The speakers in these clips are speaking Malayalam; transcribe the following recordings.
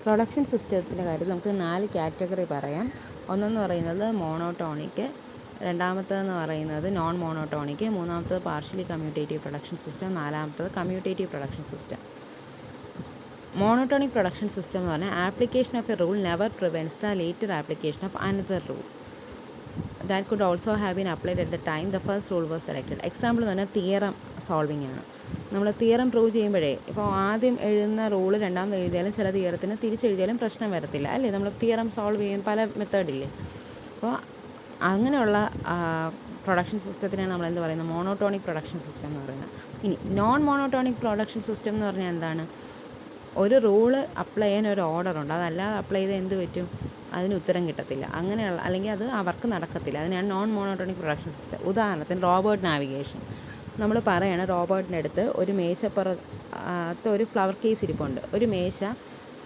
പ്രൊഡക്ഷൻ സിസ്റ്റത്തിൻ്റെ കാര്യത്തിൽ നമുക്ക് 4 കാറ്റഗറി പറയാം. ഒന്നെന്ന് പറയുന്നത് മോണോടോണിക്, രണ്ടാമത്തേതെന്ന് പറയുന്നത് നോൺ മോണോടോണിക്, മൂന്നാമത്തേത് പാർഷ്യലി കമ്മ്യൂട്ടേറ്റീവ് പ്രൊഡക്ഷൻ സിസ്റ്റം, നാലാമത്തേത് commutative production system. Monotonic production system എന്ന് പറഞ്ഞാൽ application of A rule never prevents the later application of another rule that could also have been applied at the time the first rule was selected. Example എന്ന് പറഞ്ഞാൽ തിയറം സോൾവിങ് ആണ്. നമ്മൾ തിയറം പ്രൂവ് ചെയ്യുമ്പോഴേ ഇപ്പോൾ ആദ്യം എഴുതുന്ന റൂള് രണ്ടാമത് എഴുതിയാലും ചില തിയറത്തിന് തിരിച്ചെഴുതിയാലും പ്രശ്നം വരത്തില്ല അല്ലേ. നമ്മൾ തിയറം സോൾവ് ചെയ്യാൻ പല മെത്തേഡില്ലേ. അപ്പോൾ അങ്ങനെയുള്ള പ്രൊഡക്ഷൻ സിസ്റ്റത്തിനാണ് നമ്മൾ എന്ത് പറയുന്നത്, മോണോടോണിക് പ്രൊഡക്ഷൻ സിസ്റ്റം എന്ന് പറയുന്നത്. ഇനി നോൺ മോണോടോണിക് പ്രൊഡക്ഷൻ സിസ്റ്റം എന്ന് പറഞ്ഞാൽ എന്താണ്, ഒരു റൂള് അപ്ലൈ ചെയ്യാൻ ഒരു ഓർഡറുണ്ട്, അതല്ലാതെ അപ്ലൈ ചെയ്ത് എന്ത് പറ്റും, അതിന് ഉത്തരം കിട്ടത്തില്ല, അങ്ങനെയുള്ള അല്ലെങ്കിൽ അത് അവർക്ക് നടക്കത്തില്ല. അതിനാണ് നോൺ മോണോടോണിക് പ്രൊഡക്ഷൻ സിസ്റ്റം. ഉദാഹരണത്തിന് റോബോട്ട് നാവിഗേഷൻ. നമ്മൾ പറയണം റോബോട്ടിൻ്റെ അടുത്ത് ഒരു മേശപ്പുറത്ത് ഒരു ഫ്ലവർ കേസ് ഇരിപ്പുണ്ട്, ഒരു മേശ,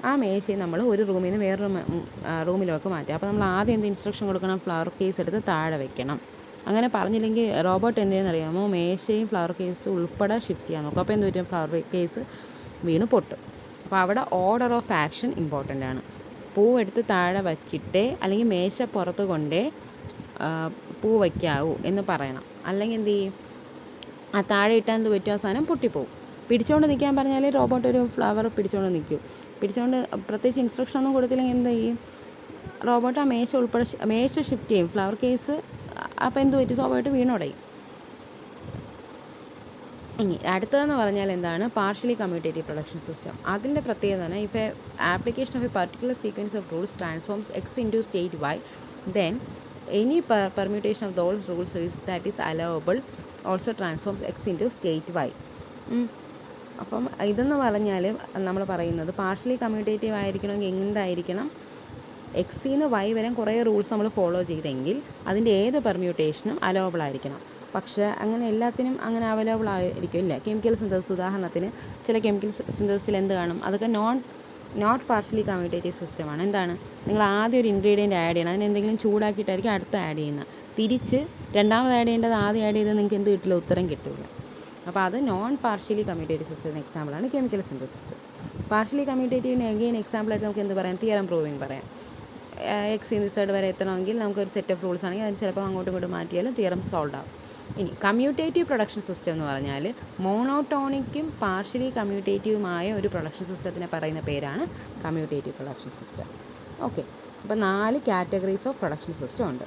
ആ മേശയെ നമ്മൾ ഒരു റൂമിൽ നിന്ന് വേറൊരു റൂമിലേക്ക് മാറ്റുക. അപ്പോൾ നമ്മൾ ആദ്യം എന്ത് ഇൻസ്ട്രക്ഷൻ കൊടുക്കണം, ഫ്ലവർ കേസ് എടുത്ത് താഴെ വെക്കണം. അങ്ങനെ പറഞ്ഞില്ലെങ്കിൽ റോബോട്ട് എന്ത് ചെയ്യുന്നറിയാമോ, മേശയും ഫ്ലവർ കേസും ഉൾപ്പെടെ ഷിഫ്റ്റ് ചെയ്യാൻ നോക്കും. അപ്പോൾ എന്ത് പറ്റും, ഫ്ലവർ കേസ് വീണ് പൊട്ടും. അപ്പോൾ അവിടെ ഓർഡർ ഓഫ് ആക്ഷൻ ഇമ്പോർട്ടൻ്റ് ആണ്. പൂവെടുത്ത് താഴെ വച്ചിട്ടേ അല്ലെങ്കിൽ മേശ പുറത്ത് കൊണ്ടേ പൂ വയ്ക്കാവൂ എന്ന് പറയണം. അല്ലെങ്കിൽ എന്ത് ചെയ്യും, ആ താഴെ ഇട്ടാൽ എന്ത് പറ്റും, ആ സാധനം പൊട്ടിപ്പോവും. പിടിച്ചുകൊണ്ട് നിൽക്കാൻ പറഞ്ഞാൽ റോബോട്ട് ഒരു ഫ്ലവർ പിടിച്ചുകൊണ്ട് നിൽക്കും. പിടിച്ചുകൊണ്ട് പ്രത്യേകിച്ച് ഇൻസ്ട്രക്ഷൻ ഒന്നും കൊടുത്തില്ലെങ്കിൽ എന്ത് ചെയ്യും, റോബോട്ട് ആ മേശ ഉൾപ്പെടെ മേശ ഷിഫ്റ്റ് ചെയ്യും, ഫ്ലവർ കേസ് അപ്പോൾ എന്ത് പറ്റും, സ്വാഭാവികമായിട്ട് വീണുടയും. ഇനി അടുത്തതെന്ന് പറഞ്ഞാൽ എന്താണ്, പാർഷ്യലി കമ്മ്യൂട്ടേറ്റീവ് പ്രൊഡക്ഷൻ സിസ്റ്റം. അതിൻ്റെ പ്രത്യേകത തന്നെ ഇപ്പോൾ application of a particular sequence of rules transforms X into state Y, then any permutation of those rules that is allowable also transforms X into state Y. അപ്പം ഇതെന്ന് പറഞ്ഞാൽ നമ്മൾ പറയുന്നത് പാർഷ്യലി കമ്മ്യൂട്ടേറ്റീവ് ആയിരിക്കണമെങ്കിൽ എന്തായിരിക്കണം, എക്സിന്ന് വൈ വരെ കുറേ റൂൾസ് നമ്മൾ ഫോളോ ചെയ്തെങ്കിൽ അതിൻ്റെ ഏത് പെർമ്യൂട്ടേഷനും അലവബിൾ ആയിരിക്കണം. പക്ഷേ അങ്ങനെ എല്ലാത്തിനും അങ്ങനെ അവൈലബിൾ ആയിരിക്കും ഇല്ല. കെമിക്കൽ സിന്തസിസ് ഉദാഹരണത്തിന് ചില കെമിക്കൽ സിന്തസിസിൽ എന്ത് കാണും, അതൊക്കെ നോട്ട് പാർഷ്യലി കമ്മ്യൂട്ടേറ്റീവ് സിസ്റ്റമാണ്. എന്താണ്, നിങ്ങൾ ആദ്യം ഒരു ഇൻഗ്രീഡിയൻറ്റ് ആഡ് ചെയ്യണം, അതിന് എന്തെങ്കിലും ചൂടാക്കിയിട്ടായിരിക്കും അടുത്ത് ആഡ് ചെയ്യുന്നത്. തിരിച്ച് രണ്ടാമത് ആഡ് ചെയ്യേണ്ടത് ആദ്യം ആഡ് ചെയ്താൽ നിങ്ങൾക്ക് എന്ത് കിട്ടില്ല, ഉത്തരം കിട്ടില്ല. അപ്പോൾ അത് നോൺ പാർഷ്യലി കമ്മ്യൂട്ടേറ്റീവ് സിസ്റ്റത്തിന് എക്സാമ്പിളാണ് കെമിക്കൽ സിന്തസിസ്. പാർഷ്യലി കമ്മ്യൂട്ടേറ്റീവിന് എഗെയിൻ എക്സാമ്പിളായിട്ട് നമുക്ക് എന്ത് പറയാം, തിയറം പ്രൂവിങ് പറയാം. എക്സ് ഇൻ ദിസ് സൈഡ് വരെ എത്തണമെങ്കിൽ നമുക്കൊരു സെറ്റ് ഓഫ് റൂൾസ് ആണെങ്കിൽ അതിന് ചിലപ്പോൾ അങ്ങോട്ടും ഇങ്ങോട്ടും മാറ്റിയാലും തിയറം സോൾവ് ആവും. ഇനി കമ്മ്യൂട്ടേറ്റീവ് പ്രൊഡക്ഷൻ സിസ്റ്റം എന്ന് പറഞ്ഞാൽ മോണോടോണിക്കും പാർഷ്യലി കമ്മ്യൂട്ടേറ്റീവുമായ ഒരു പ്രൊഡക്ഷൻ സിസ്റ്റത്തിനെ പറയുന്ന പേരാണ് കമ്മ്യൂട്ടേറ്റീവ് പ്രൊഡക്ഷൻ സിസ്റ്റം. ഓക്കെ, അപ്പോൾ 4 കാറ്റഗറീസ് ഓഫ് പ്രൊഡക്ഷൻ സിസ്റ്റം ഉണ്ട്.